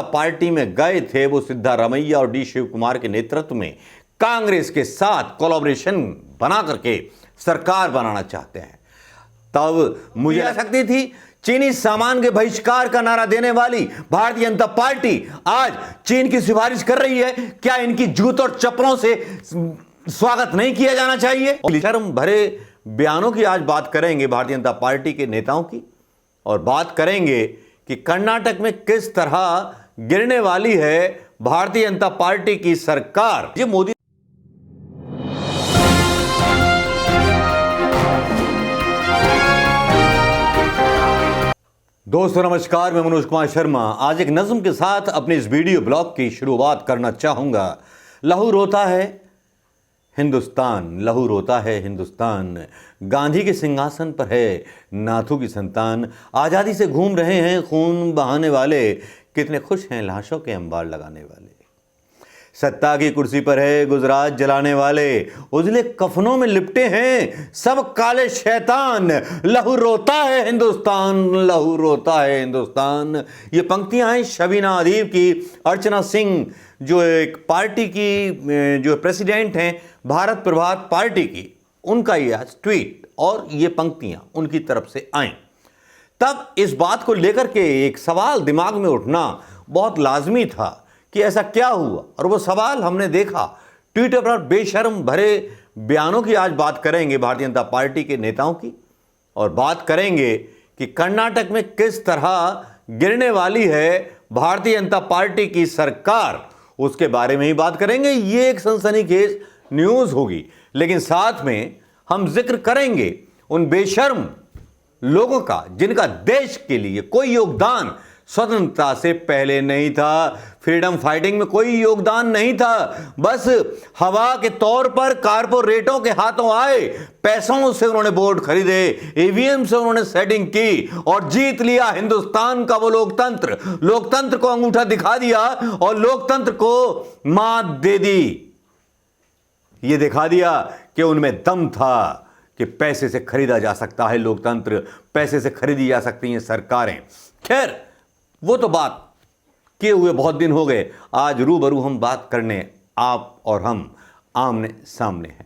Party में गए थे वो सिद्धारमैया और डी शिव कुमार के नेतृत्व में कांग्रेस के साथ कोलैबोरेशन बना करके सरकार बनाना चाहते हैं। तब मुझे लग सकती थी चीनी सामान के बहिष्कार का नारा देने वाली भारतीय जनता पार्टी आज चीन की सिफारिश कर रही है। क्या इनकी जूत और चप्पलों से स्वागत नहीं किया जाना चाहिए? शर्म भरे बयानों की आज बात करेंगे भारतीय जनता पार्टी के नेताओं की, और बात करेंगे कि कर्नाटक में किस तरह गिरने वाली है भारतीय जनता पार्टी की सरकार। ये मोदी दोस्तों नमस्कार, मैं मनोज कुमार शर्मा आज एक नज्म के साथ अपने इस वीडियो ब्लॉग की शुरुआत करना चाहूंगा। लहू रोता है हिंदुस्तान, लहू रोता है हिंदुस्तान, गांधी के सिंहासन पर है नाथू की संतान। आज़ादी से घूम रहे हैं खून बहाने वाले, कितने खुश हैं लाशों के अंबार लगाने वाले। सत्ता की कुर्सी पर है गुजरात जलाने वाले, उजले कफनों में लिपटे हैं सब काले शैतान। लहू रोता है हिंदुस्तान, लहू रोता है हिंदुस्तान। ये पंक्तियां हैं शबीना अदीब की। अर्चना सिंह जो एक पार्टी की जो प्रेसिडेंट हैं भारत प्रभात पार्टी की, उनका ये आज ट्वीट और ये पंक्तियां उनकी तरफ से आए। तब इस बात को लेकर के एक सवाल दिमाग में उठना बहुत लाजमी था कि ऐसा क्या हुआ, और वो सवाल हमने देखा ट्विटर पर। बेशर्म भरे बयानों की आज बात करेंगे भारतीय जनता पार्टी के नेताओं की, और बात करेंगे कि कर्नाटक में किस तरह गिरने वाली है भारतीय जनता पार्टी की सरकार, उसके बारे में ही बात करेंगे। ये एक सनसनीखेज न्यूज़ होगी, लेकिन साथ में हम जिक्र करेंगे उन बेशर्म लोगों का जिनका देश के लिए कोई योगदान स्वतंत्रता से पहले नहीं था, फ्रीडम फाइटिंग में कोई योगदान नहीं था, बस हवा के तौर पर कारपोरेटों के हाथों आए, पैसों से उन्होंने वोट खरीदे, ईवीएम से उन्होंने सेटिंग की और जीत लिया हिंदुस्तान का वो लोकतंत्र। लोकतंत्र को अंगूठा दिखा दिया और लोकतंत्र को मात दे दी। ये दिखा दिया कि उनमें दम था कि पैसे से खरीदा जा सकता है लोकतंत्र, पैसे से खरीदी जा सकती हैं सरकारें। खैर, वो तो बात किए हुए बहुत दिन हो गए। आज रूबरू हम बात करने आप और हम आमने सामने हैं।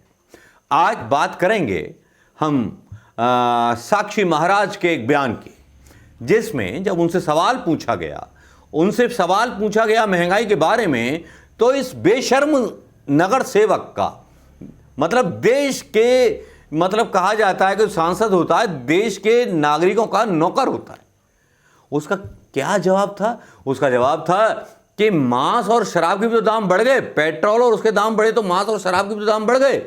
आज बात करेंगे हम साक्षी महाराज के एक बयान की, जिसमें जब उनसे सवाल पूछा गया महंगाई के बारे में, तो इस बेशर्म नगर सेवक का मतलब देश के कहा जाता है कि सांसद होता है देश के नागरिकों का नौकर होता है। उसका क्या जवाब था? उसका जवाब था कि मांस और शराब के भी तो दाम बढ़ गए, पेट्रोल और उसके दाम बढ़े तो मांस और शराब के भी तो दाम बढ़ गए।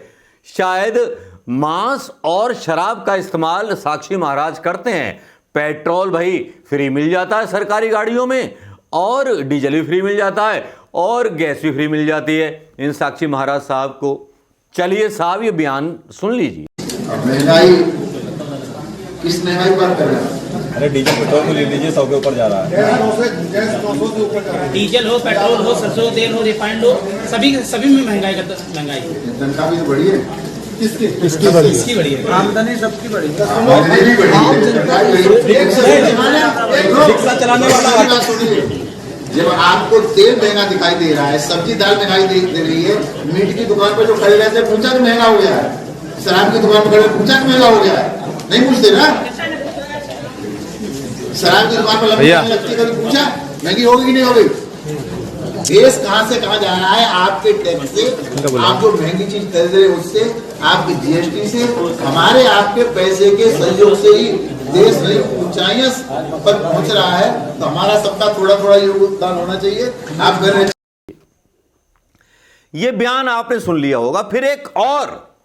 शायद मांस और शराब का इस्तेमाल साक्षी महाराज करते हैं, पेट्रोल भाई फ्री मिल जाता है सरकारी गाड़ियों में, और डीजल भी फ्री मिल जाता है, और गैस भी फ्री मिल जाती है इन साक्षी महाराज साहब को। चलिए साहब, ये बयान सुन लीजिए। महंगाई किस महंगाई पर कर रहे हैं? अरे डीजल पेट्रोल को ले लीजिए, 100 के ऊपर जा रहा है। डीजल हो, पेट्रोल हो, सरसों तेल हो, रिफाइंड हो, सभी में महंगाई तनख्वाह भी तो बढ़ी है। किसकी बढ़ी है? आमदनी सबकी बढ़ी है। रिक्शा चलाने वाला जब आपको तेल महंगा दिखाई दे रहा है, सब्जी दाल महंगाई दे रही है, मीट की दुकान पर जो खड़े रहते हैं पूछा भी महंगा हो गया है, शराब की दुकान पर खड़े पूछा भी महंगा हो गया है, नहीं पूछते ना? शराब की दुकान पर लगती है, कभी पूछा महंगी होगी कि नहीं होगी? देश कहां से कहां जा रहा है? आपके टैक्स से, आप जो महंगी चीज खरीद रहे हैं उससे, आपकी जीएसटी से, हमारे आपके पैसे के सहयोग से ही देश नई ऊंचाइयों पर पहुंच रहा है। तो हमारा सबका थोड़ा थोड़ा योगदान होना चाहिए। आप कर रहे। ये बयान आपने सुन लिया होगा। फिर एक और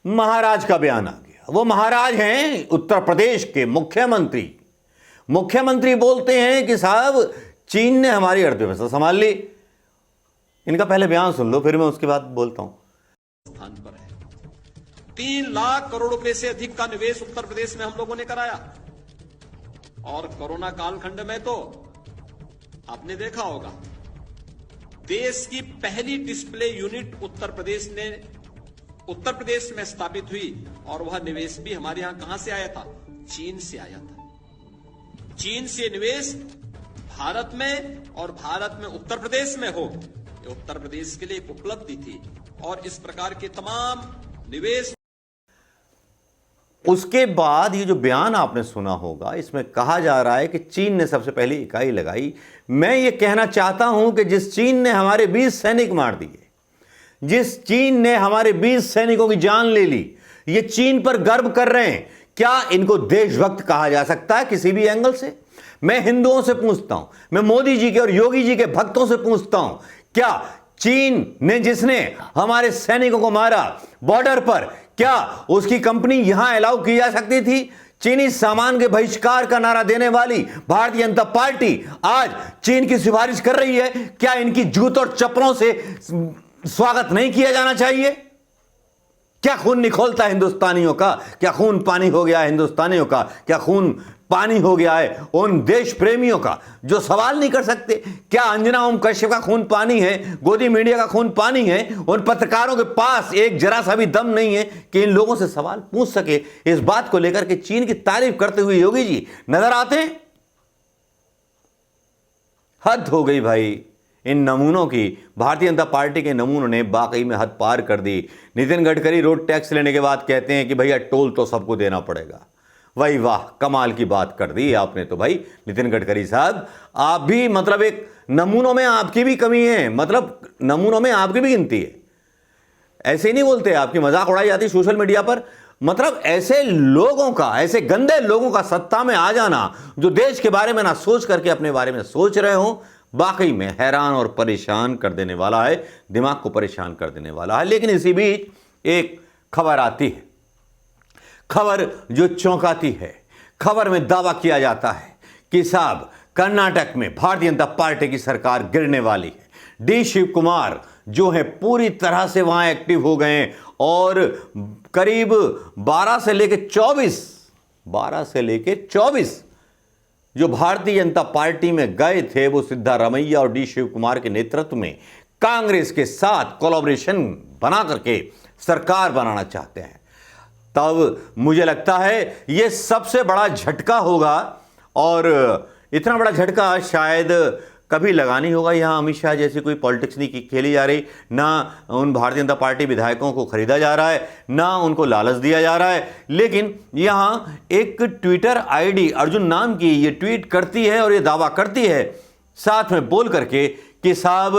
महाराज का बयान आ गया। वो महाराज हैं उत्तर प्रदेश के मुख्यमंत्री। मुख्यमंत्री बोलते हैं कि साहब चीन ने हमारी अर्थव्यवस्था संभाल ली। इनका पहले बयान सुन लो, फिर मैं उसके बाद बोलता हूं। स्थान पर है 3 लाख करोड़ रुपए से अधिक का निवेश उत्तर प्रदेश में हम लोगों ने कराया, और कोरोना कालखंड में तो आपने देखा होगा देश की पहली डिस्प्ले यूनिट उत्तर प्रदेश में स्थापित हुई, और वह निवेश भी हमारे यहां कहां से आया था? चीन से आया था। चीन से निवेश भारत में और भारत में उत्तर प्रदेश में हो, ये उत्तर प्रदेश के लिए एक उपलब्धि थी। और इस प्रकार के तमाम निवेश। उसके बाद ये जो बयान आपने सुना होगा, इसमें कहा जा रहा है कि चीन ने सबसे पहले इकाई लगाई। मैं ये कहना चाहता हूं कि जिस चीन ने हमारे 20 सैनिक मार दिए, जिस चीन ने हमारे 20 सैनिकों की जान ले ली, ये चीन पर गर्व कर रहे हैं। क्या इनको देशभक्त कहा जा सकता है किसी भी एंगल से? मैं हिंदुओं से पूछता हूं, मैं मोदी जी के और योगी जी के भक्तों से पूछता हूं, क्या चीन ने जिसने हमारे सैनिकों को मारा बॉर्डर पर, क्या उसकी कंपनी यहां अलाउ की जा सकती थी? चीनी सामान के बहिष्कार का नारा देने वाली भारतीय जनता पार्टी आज चीन की सिफारिश कर रही है। क्या इनकी जूत और चप्पलों से स्वागत नहीं किया जाना चाहिए? क्या खून निखोलता है हिंदुस्तानियों का? क्या खून पानी हो गया है हिंदुस्तानियों का? क्या खून पानी हो गया है उन देश प्रेमियों का जो सवाल नहीं कर सकते? क्या अंजना ओम कश्यप का खून पानी है? गोदी मीडिया का खून पानी है? उन पत्रकारों के पास एक जरा सा भी दम नहीं है कि इन लोगों से सवाल पूछ सके? इस बात को लेकर के चीन की तारीफ करते हुए योगी जी नजर आते हैं। हद हो गई भाई इन नमूनों की। भारतीय जनता पार्टी के नमूनों ने वाकई में हद पार कर दी। नितिन गडकरी रोड टैक्स लेने के बाद कहते हैं कि भैया टोल तो सबको देना पड़ेगा। भाई वाह, कमाल की बात कर दी आपने तो भाई नितिन गडकरी साहब। आप भी मतलब एक नमूनों में आपकी भी कमी है, मतलब नमूनों में आपकी भी गिनती है। ऐसे ही नहीं बोलते, आपकी मजाक उड़ाई जाती सोशल मीडिया पर। मतलब ऐसे लोगों का, ऐसे गंदे लोगों का सत्ता में आ जाना जो देश के बारे में ना सोच करके अपने बारे में सोच रहे हो, वाकई में हैरान और परेशान कर देने वाला है, दिमाग को परेशान कर देने वाला है। लेकिन इसी बीच एक खबर आती है, खबर जो चौंकाती है। खबर में दावा किया जाता है कि साहब कर्नाटक में भारतीय जनता पार्टी की सरकार गिरने वाली है। डी शिव कुमार जो है पूरी तरह से वहां एक्टिव हो गए और करीब 12 से लेके 24 जो भारतीय जनता पार्टी में गए थे, वो सिद्धारमैया और डी शिव कुमार के नेतृत्व में कांग्रेस के साथ कोलैबोरेशन बना करके सरकार बनाना चाहते हैं। तब मुझे लगता है यह सबसे बड़ा झटका होगा और इतना बड़ा झटका शायद कभी लगा नहीं होगा। यहां अमित शाह जैसी कोई पॉलिटिक्स नहीं खेली जा रही, ना उन भारतीय जनता पार्टी विधायकों को खरीदा जा रहा है, ना उनको लालच दिया जा रहा है। लेकिन यहां एक ट्विटर आईडी अर्जुन नाम की ये ट्वीट करती है और ये दावा करती है साथ में बोल करके कि साहब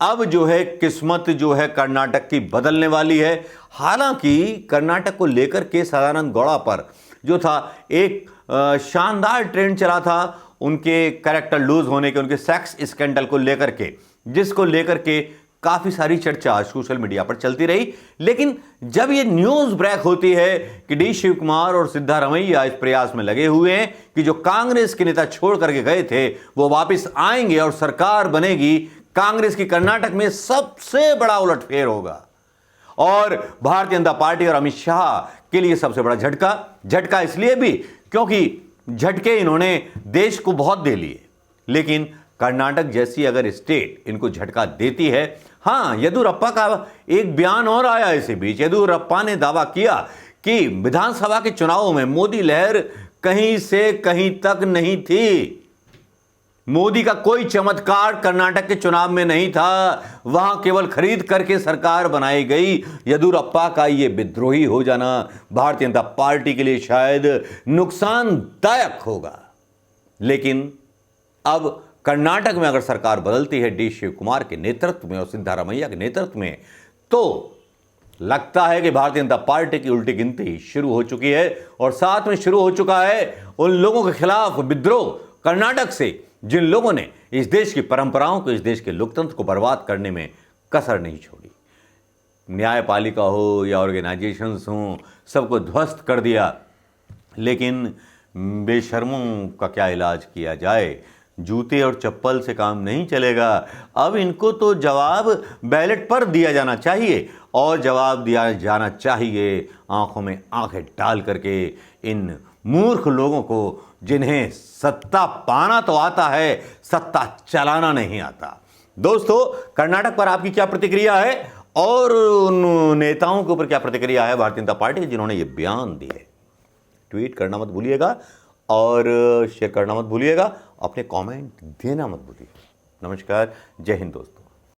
अब जो है किस्मत जो है कर्नाटक की बदलने वाली है। हालांकि कर्नाटक को लेकर के सदानंद गौड़ा पर जो था एक शानदार ट्रेंड चला था उनके कैरेक्टर लूज होने के, उनके सेक्स स्कैंडल को लेकर के, जिसको लेकर के काफी सारी चर्चा सोशल मीडिया पर चलती रही। लेकिन जब ये न्यूज ब्रेक होती है कि डी शिव कुमार और सिद्धारमैया इस प्रयास में लगे हुए हैं कि जो कांग्रेस के नेता छोड़ करके गए थे वो वापस आएंगे और सरकार बनेगी, कांग्रेस की कर्नाटक में सबसे बड़ा उलटफेर होगा और भारतीय जनता पार्टी और अमित शाह के लिए सबसे बड़ा झटका इसलिए भी क्योंकि झटके इन्होंने देश को बहुत दे लिए, लेकिन कर्नाटक जैसी अगर स्टेट इनको झटका देती है। हां, येदियुरप्पा का एक बयान और आया इसी बीच। येदियुरप्पा ने दावा किया कि विधानसभा के चुनावों में मोदी लहर कहीं से कहीं तक नहीं थी। मोदी का कोई चमत्कार कर्नाटक के चुनाव में नहीं था, वहां केवल खरीद करके सरकार बनाई गई। येदियुरप्पा का यह विद्रोही हो जाना भारतीय जनता पार्टी के लिए शायद नुकसानदायक होगा। लेकिन अब कर्नाटक में अगर सरकार बदलती है डी शिव कुमार के नेतृत्व में और सिद्धारमैया के नेतृत्व में, तो लगता है कि भारतीय जनता पार्टी की उल्टी गिनती शुरू हो चुकी है और साथ में शुरू हो चुका है उन लोगों के खिलाफ विद्रोह कर्नाटक से जिन लोगों ने इस देश की परंपराओं को, इस देश के लोकतंत्र को बर्बाद करने में कसर नहीं छोड़ी। न्यायपालिका हो या ऑर्गेनाइजेशंस हो, सबको ध्वस्त कर दिया। लेकिन बेशर्मों का क्या इलाज किया जाए, जूते और चप्पल से काम नहीं चलेगा। अब इनको तो जवाब बैलेट पर दिया जाना चाहिए और जवाब दिया जाना चाहिए आंखों में आंखें डाल करके इन मूर्ख लोगों को जिन्हें सत्ता पाना तो आता है, सत्ता चलाना नहीं आता। दोस्तों, कर्नाटक पर आपकी क्या प्रतिक्रिया है और उन नेताओं के ऊपर क्या प्रतिक्रिया है भारतीय जनता पार्टी की जिन्होंने ये बयान दिए? ट्वीट करना मत भूलिएगा और शेयर करना मत भूलिएगा, अपने कमेंट देना मत भूलिएगा। नमस्कार, जय हिंद दोस्तों।